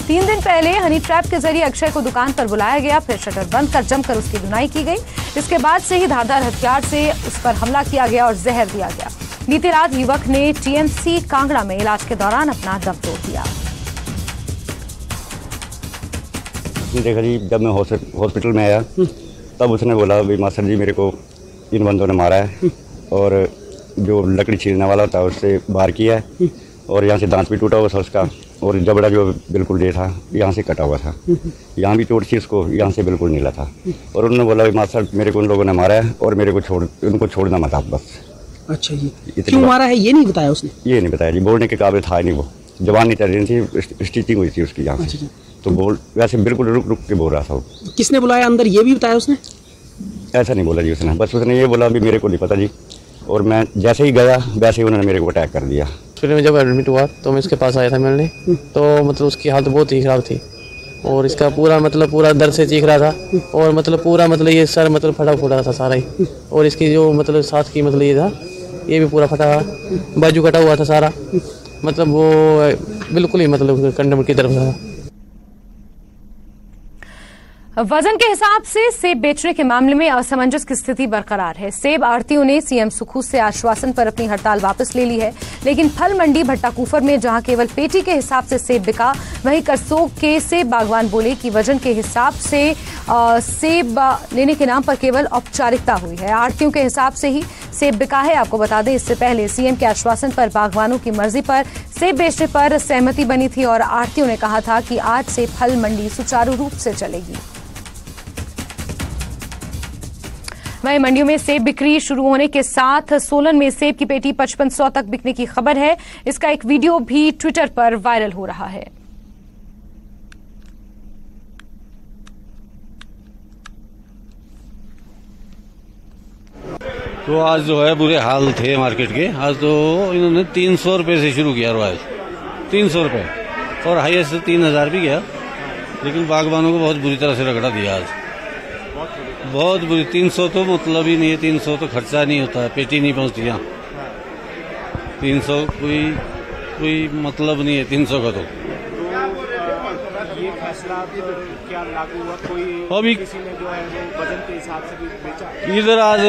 3 दिन पहले honey trap के जरिए अक्षय को दुकान पर बुलाया गया, फिर शटर बंद कर जमकर उसकी धुनाई की गई। इसके बाद से ही धारदार हथियार से उस पर हमला किया गया और जहर दिया गया। बीती रात युवक ने टीएमसी कांगड़ा में इलाज के दौरान अपना दम तोड़ दिया। देखा जी, जब मैं हॉस्पिटल में आया तब उसने बोला भाई मास्टर जी मेरे को इन बंदों ने मारा है और जो लकड़ी छीलने वाला था उससे बाहर किया है और यहाँ से दांत भी टूटा हुआ था उसका और जबड़ा जो बिल्कुल ये था यहाँ से कटा हुआ था, यहाँ भी चोट थी उसको, यहाँ से बिल्कुल नीला था। और उन्होंने बोला भाई मास्टर मेरे को उन लोगों ने मारा है और मेरे को उनको छोड़ना मत आप बस। अच्छा जी, क्यों मारा है ये नहीं बताया उसने? ये नहीं बताया जी, बोलने के काबिल था नहीं, वो जवान नहीं चल रही थी, स्टिचिंग हुई थी उसकी यहाँ से, तो बोल वैसे बिल्कुल रुक रुक के बोल रहा था वो। किसने बुलाया अंदर ये भी बताया उसने? ऐसा नहीं बोला जी उसने, बस उसने ये बोला अभी मेरे को नहीं पता जी। और मैं जैसे ही गया वैसे ही उन्होंने मेरे को अटैक कर दिया। फिर मैं जब एडमिट हुआ तो मैं इसके पास आया था मिलने, तो मतलब उसकी हालत बहुत ही ख़राब थी और इसका पूरा दर्द से चीख रहा था और पूरा ये सर फटा फूटा था सारा ही, और इसकी जो साथ की ये था ये भी पूरा फटा, बाजू कटा हुआ था सारा, वो बिल्कुल ही कंडम की तरफ था। वजन के हिसाब से सेब बेचने के मामले में असमंजस की स्थिति बरकरार है। सेब आढ़तियों ने सीएम सुखू से आश्वासन पर अपनी हड़ताल वापस ले ली है, लेकिन फल मंडी भट्टाकुफर में जहां केवल पेटी के हिसाब से सेब बिका, वहीं करसोग के सेब बागवान बोले कि वजन के हिसाब से सेब लेने के नाम पर केवल औपचारिकता हुई है। आढ़तियों के हिसाब से ही सेब बिका है। आपको बता दें, इससे पहले सीएम के आश्वासन पर बागवानों की मर्जी पर सेब बेचने पर सहमति बनी थी और आढ़तियों ने कहा था कि आज से फल मंडी सुचारू रूप से चलेगी। वहीं मंडियों में सेब बिक्री शुरू होने के साथ सोलन में सेब की पेटी 5500 तक बिकने की खबर है। इसका एक वीडियो भी ट्विटर पर वायरल हो रहा है। तो आज जो है बुरे हाल थे मार्केट के। आज तो इन्होंने 300 रुपये से शुरू किया रोज 300 रुपये और हाईएस्ट 3000 भी गया, लेकिन बागबानों को बहुत बुरी तरह से रगड़ा दिया। आज बहुत बुरी 300 तो मतलब ही नहीं है, 300 तो खर्चा नहीं होता है, पेटी नहीं पहुंचती यहाँ। 300 कोई मतलब नहीं है 300 का। तो ये फैसला क्या लागू हुआ? अभी किसी ने जो है वो वजन के हिसाब से भी बेचा? इधर आज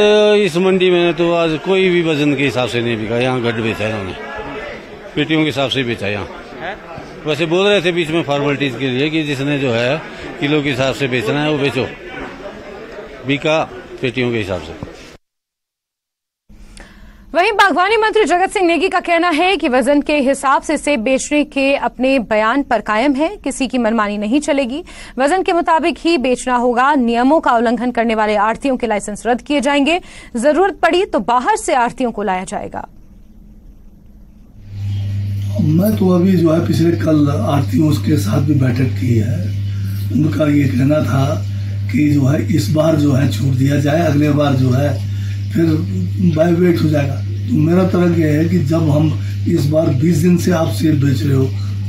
इस मंडी में तो आज कोई भी वजन के हिसाब से नहीं बिका। यहाँ गड्ढ बेचा है इन्होंने, पेटियों के हिसाब से बेचा। यहाँ वैसे बोल रहे थे बीच में फॉर्मेलिटीज के लिए कि जिसने जो है किलो के हिसाब से बेचना है वो बेचो, बिका पेटियों के हिसाब से। वहीं बागवानी मंत्री जगत सिंह नेगी का कहना है कि वजन के हिसाब से सेब बेचने के अपने बयान पर कायम है, किसी की मनमानी नहीं चलेगी, वजन के मुताबिक ही बेचना होगा। नियमों का उल्लंघन करने वाले आढ़तियों के लाइसेंस रद्द किए जाएंगे, जरूरत पड़ी तो बाहर से आढ़तियों को लाया जाएगा। मैं तो अभी जो है पिछले कल आढ़तियों के साथ भी बैठक की है। उनका ये कहना था कि जो है इस बार जो है छूट दिया जाए, अगले बार जो है फिर बाय वेट हो जाएगा। तो मेरा तरह यह है कि जब हम इस बार 20 दिन से आप सेब बेच रहे हो,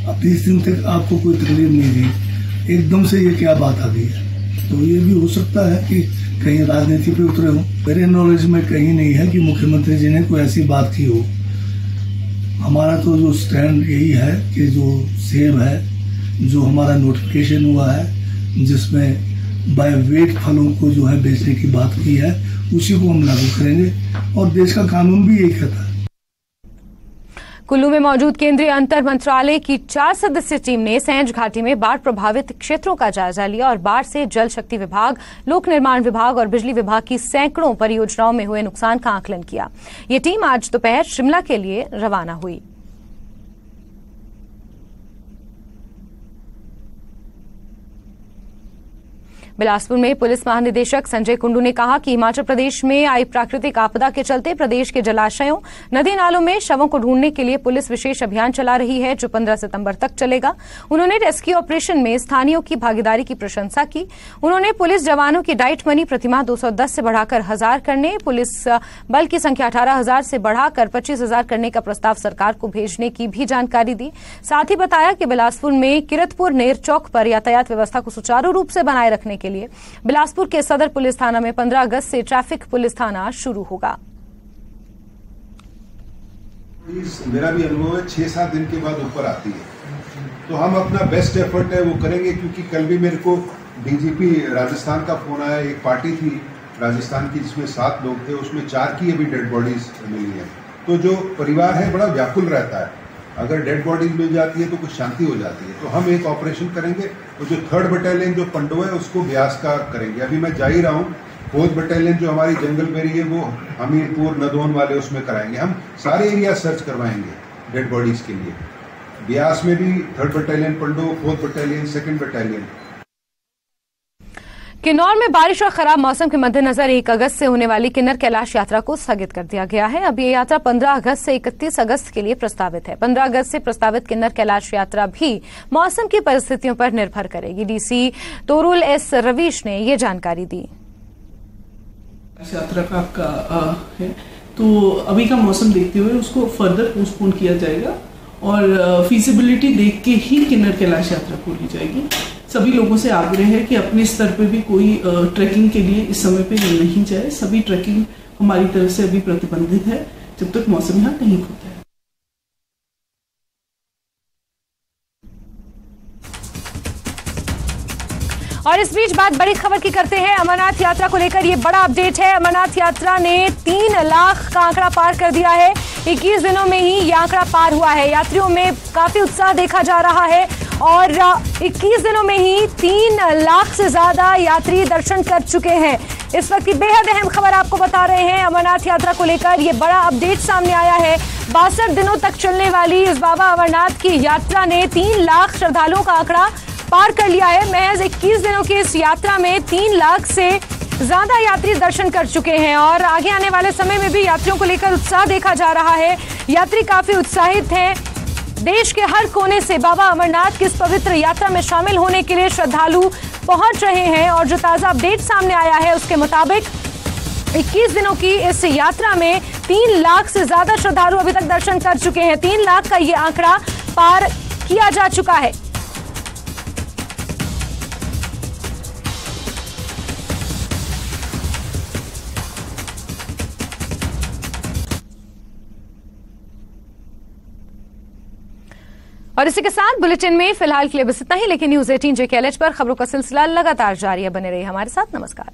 अब 20 दिन तक आपको कोई तकलीफ नहीं दी, एकदम से ये क्या बात आ गई है? तो ये भी हो सकता है कि कहीं राजनीति पे उतरे हो। मेरे नॉलेज में कहीं नहीं है कि मुख्यमंत्री जी ने कोई ऐसी बात की हो। हमारा तो जो स्टैंड यही है कि जो सेब है, जो हमारा नोटिफिकेशन हुआ है जिसमें बाय वेट फलों को जो है बेचने की बात की है, उसी को हम लागू करेंगे और देश का कानून भी यही कहता है। कुल्लू में मौजूद केंद्रीय अंतर मंत्रालय की 4 सदस्यीय टीम ने सैंज घाटी में बाढ़ प्रभावित क्षेत्रों का जायजा लिया और बाढ़ से जल शक्ति विभाग, लोक निर्माण विभाग और बिजली विभाग की सैकड़ों परियोजनाओं में हुए नुकसान का आकलन किया। ये टीम आज दोपहर शिमला के लिए रवाना हुई। बिलासपुर में पुलिस महानिदेशक संजय कुंडू ने कहा कि हिमाचल प्रदेश में आई प्राकृतिक आपदा के चलते प्रदेश के जलाशयों, नदी नालों में शवों को ढूंढने के लिए पुलिस विशेष अभियान चला रही है, जो 15 सितंबर तक चलेगा। उन्होंने रेस्क्यू ऑपरेशन में स्थानीयों की भागीदारी की प्रशंसा की। उन्होंने पुलिस जवानों की डाइट मनी प्रतिमाह 210 से बढ़ाकर 1000 करने, पुलिस बल की संख्या 18,000 से बढ़ाकर 25,000 करने का प्रस्ताव सरकार को भेजने की भी जानकारी दी। साथ ही बताया कि बिलासपुर में किरतपुर नेर चौक पर यातायात व्यवस्था को सुचारू रूप से बनाए रखने के लिए बिलासपुर के सदर पुलिस थाना में 15 अगस्त से ट्रैफिक पुलिस थाना शुरू होगा। मेरा भी अनुभव है 6-7 दिन के बाद ऊपर आती है। तो हम अपना बेस्ट एफर्ट है वो करेंगे, क्योंकि कल भी मेरे को डीजीपी राजस्थान का फोन आया। एक पार्टी थी राजस्थान की जिसमें 7 लोग थे, उसमें 4 की अभी डेड बॉडीज मिली है। तो जो परिवार है बड़ा व्याकुल रहता है, अगर डेड बॉडीज मिल जाती है तो कुछ शांति हो जाती है। तो हम एक ऑपरेशन करेंगे, और जो 3rd बटालियन जो पंडो है उसको ब्यास का करेंगे। अभी मैं जा ही रहा हूँ। 4th बटालियन जो हमारी जंगल बेरी है वो हमीरपुर नदौन वाले उसमें कराएंगे। हम सारे एरिया सर्च करवाएंगे डेड बॉडीज के लिए। ब्यास में भी 3rd बटालियन पंडो, 4th battalion, 2nd battalion. Kinnaur में बारिश और खराब मौसम के मद्देनजर 1 अगस्त से होने वाली किन्नर कैलाश यात्रा को स्थगित कर दिया गया है। अब ये यात्रा 15 अगस्त से 31 अगस्त के लिए प्रस्तावित है। 15 अगस्त से प्रस्तावित किन्नर कैलाश यात्रा भी मौसम की परिस्थितियों पर निर्भर करेगी। डीसी तोरुल एस रवीश ने ये जानकारी दी। यात्रा का आपका है तो अभी का मौसम देखते हुए उसको फर्दर पोस्टपोन किया जाएगा और फिजिबिलिटी देख के ही किन्नर कैलाश यात्रा खोली जाएगी। सभी लोगों से आग्रह है कि अपने स्तर पे भी कोई ट्रैकिंग के लिए इस समय पे नहीं जाए। सभी ट्रैकिंग हमारी तरफ से अभी प्रतिबंधित है जब तक मौसम यहाँ नहीं खुलता है। और इस बीच बात बड़ी खबर की करते हैं। अमरनाथ यात्रा को लेकर ये बड़ा अपडेट है। अमरनाथ यात्रा ने 3 लाख का आंकड़ा पार कर दिया है। 21 दिनों में ही ये आंकड़ा पार हुआ है। यात्रियों में काफी उत्साह देखा जा रहा है और 21 दिनों में ही 3 लाख से ज्यादा यात्री दर्शन कर चुके हैं। इस वक्त की बेहद अहम खबर आपको बता रहे हैं। अमरनाथ यात्रा को लेकर ये बड़ा अपडेट सामने आया है। 62 दिनों तक चलने वाली इस बाबा अमरनाथ की यात्रा ने 3 लाख श्रद्धालुओं का आंकड़ा पार कर लिया है। महज 21 दिनों की इस यात्रा में 3 लाख से ज्यादा यात्री दर्शन कर चुके हैं और आगे आने वाले समय में भी यात्रियों को लेकर उत्साह देखा जा रहा है। यात्री काफी उत्साहित हैं। देश के हर कोने से बाबा अमरनाथ की इस पवित्र यात्रा में शामिल होने के लिए श्रद्धालु पहुंच रहे हैं और जो ताजा अपडेट सामने आया है उसके मुताबिक 21 दिनों की इस यात्रा में 3 लाख से ज्यादा श्रद्धालु अभी तक दर्शन कर चुके हैं। 3 लाख का ये आंकड़ा पार किया जा चुका है। और इसी के साथ बुलेटिन में फिलहाल के लिए बस इतना ही, लेकिन न्यूज़ 18 JKLH पर खबरों का सिलसिला लगातार जारी है। बने रहिए हमारे साथ। नमस्कार।